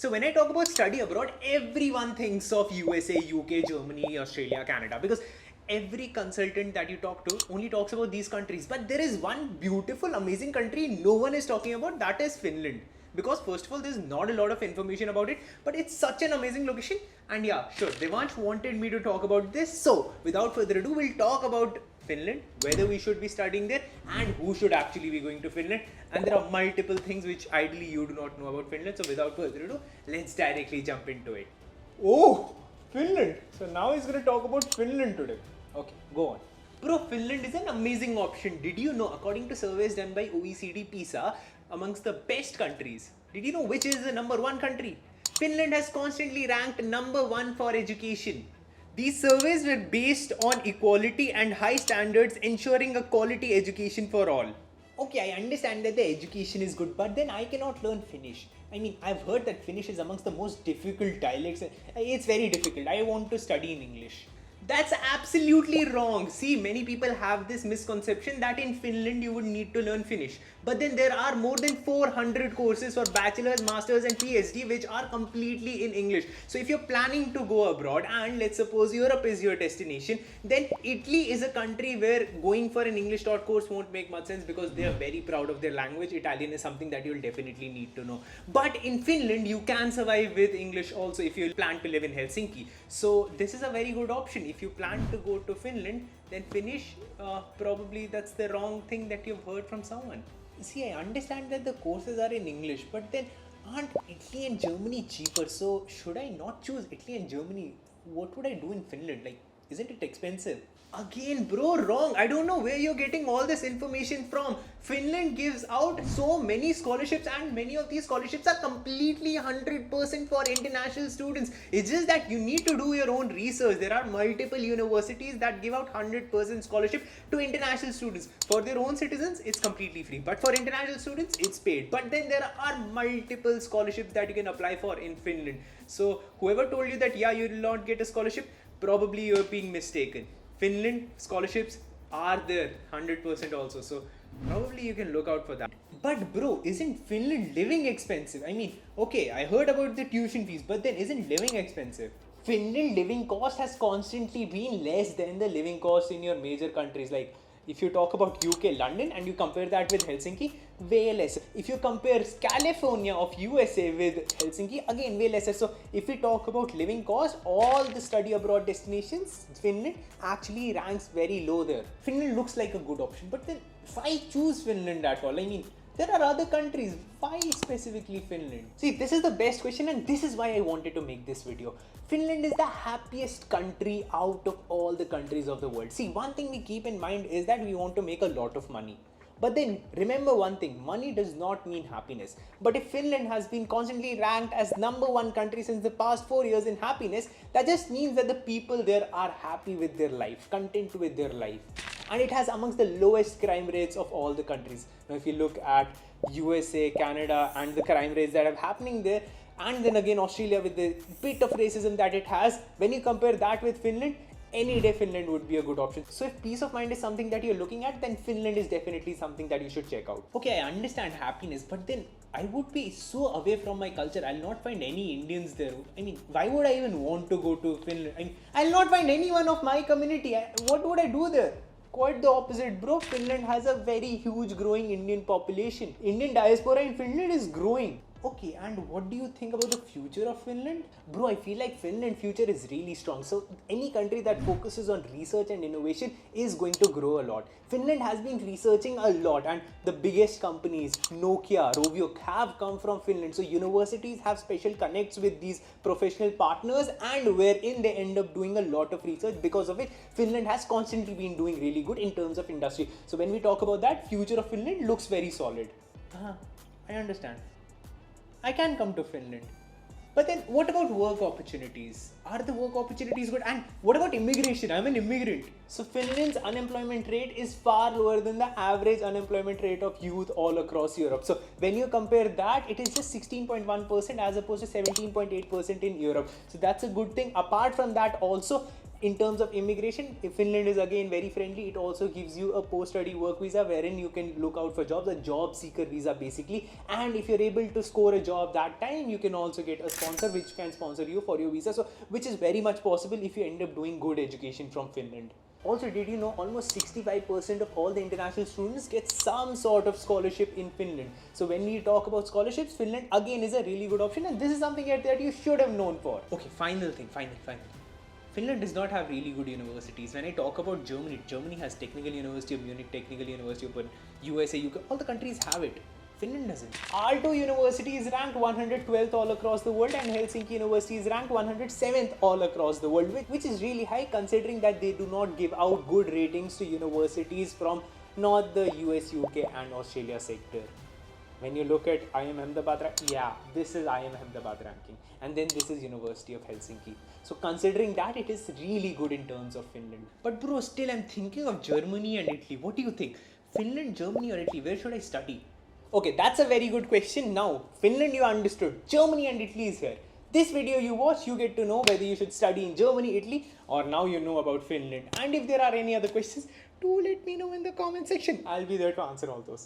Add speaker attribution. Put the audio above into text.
Speaker 1: So when I talk about study abroad, everyone thinks of USA, UK, Germany, Australia, Canada, because every consultant that you talk to only talks about these countries. But there is one beautiful, amazing country no one is talking about, that is Finland. Because first of all, there's not a lot of information about it, but it's such an amazing location. And yeah, sure, Devansh wanted me to talk about this. So without further ado, we'll talk about Finland, whether we should be studying there, and who should actually be going to Finland. And there are multiple things which ideally you do not know about Finland. So without further ado, let's directly jump into it. Oh, Finland. So now he's going to talk about Finland today. Okay, go on. Bro, Finland is an amazing option. Did you know, according to surveys done by OECD PISA, amongst the best countries, did you know which is the number one country? Finland has constantly ranked number one for education. These surveys were based on equality and high standards, ensuring a quality education for all. Okay, I understand that the education is good, but then I cannot learn Finnish. I mean, I've heard that Finnish is amongst the most difficult dialects. It's very difficult. I want to study in English. That's absolutely wrong. See, many people have this misconception that in Finland you would need to learn Finnish. But then there are more than 400 courses for bachelor's, master's and PhD which are completely in English. So if you're planning to go abroad and let's suppose Europe is your destination, then Italy is a country where going for an English taught course won't make much sense because they are very proud of their language. Italian is something that you'll definitely need to know. But in Finland, you can survive with English also if you plan to live in Helsinki. So this is a very good option. If you plan to go to Finland, then Finnish, probably that's the wrong thing that you've heard from someone. See, I understand that the courses are in English, but then aren't Italy and Germany cheaper? So should I not choose Italy and Germany? What would I do in Finland? Like, isn't it expensive? Again, bro, wrong. I don't know where you're getting all this information from. Finland gives out so many scholarships, and many of these scholarships are completely 100% for international students. It's just that you need to do your own research. There are multiple universities that give out 100% scholarship to international students. For their own citizens, it's completely free. But for international students, it's paid. But then there are multiple scholarships that you can apply for in Finland. So whoever told you that, yeah, you will not get a scholarship, probably you're being mistaken. Finland scholarships are there 100% also, so probably you can look out for that. But bro, isn't Finland living expensive? I mean, okay, I heard about the tuition fees, but then isn't living expensive? Finland living cost has constantly been less than the living cost in your major countries. Like if you talk about UK, London, and you compare that with Helsinki, way less. If you compare California of USA with Helsinki, again way lesser. So if we talk about living cost, all the study abroad destinations, Finland actually ranks very low there. Finland looks like a good option, but then why choose Finland at all? I mean, there are other countries. Why specifically Finland? See, this is the best question, and this is why I wanted to make this video. Finland is the happiest country out of all the countries of the world. See, one thing we keep in mind is that we want to make a lot of money. But then remember one thing, money does not mean happiness. But if Finland has been constantly ranked as number one country since the past 4 years in happiness, that just means that the people there are happy with their life, content with their life. And it has amongst the lowest crime rates of all the countries. Now if you look at USA, Canada and the crime rates that are happening there, and then again Australia with the bit of racism that it has, when you compare that with Finland, any day Finland would be a good option. So if peace of mind is something that you're looking at, then Finland is definitely something that you should check out. Okay, I understand happiness, but then I would be so away from my culture. I'll not find any Indians there. I mean, why would I even want to go to Finland? I mean, I'll not find anyone of my community. What would I do there? Quite the opposite, bro. Finland has a very huge growing Indian population. Indian diaspora in Finland is growing. Okay, and what do you think about the future of Finland? Bro, I feel like Finland future is really strong. So any country that focuses on research and innovation is going to grow a lot. Finland has been researching a lot, and the biggest companies, Nokia, Rovio, have come from Finland. So universities have special connects with these professional partners, and wherein they end up doing a lot of research. Because of it, Finland has constantly been doing really good in terms of industry. So when we talk about that, future of Finland looks very solid. I understand. I can come to Finland. But then what about work opportunities? Are the work opportunities good? And what about immigration? I'm an immigrant. So Finland's unemployment rate is far lower than the average unemployment rate of youth all across Europe. So when you compare that, it is just 16.1% as opposed to 17.8% in Europe. So that's a good thing. Apart from that also, In terms of immigration, if Finland is again very friendly. It also gives you a post-study work visa wherein you can look out for jobs, a job seeker visa basically. And if you're able to score a job that time, you can also get a sponsor which can sponsor you for your visa. So which is very much possible if you end up doing good education from Finland. Also, did you know almost 65% of all the international students get some sort of scholarship in Finland? So when we talk about scholarships, Finland again is a really good option, and this is something that you should have known for. Okay, final thing. Finland does not have really good universities. When I talk about Germany, Germany has Technical University of Munich, Technical University of USA, UK, all the countries have it. Finland doesn't. Aalto University is ranked 112th all across the world, and Helsinki University is ranked 107th all across the world, which is really high considering that they do not give out good ratings to universities from not the US, UK and Australia sector. When you look at IIM Ahmedabad, yeah, this is IIM Ahmedabad ranking, and then this is University of Helsinki. So considering that, it is really good in terms of Finland. But bro, still I'm thinking of Germany and Italy. What do you think? Finland, Germany or Italy? Where should I study? Okay, that's a very good question. Now, Finland you understood, Germany and Italy is here. This video you watch, you get to know whether you should study in Germany, Italy, or now you know about Finland. And if there are any other questions, do let me know in the comment section. I'll be there to answer all those.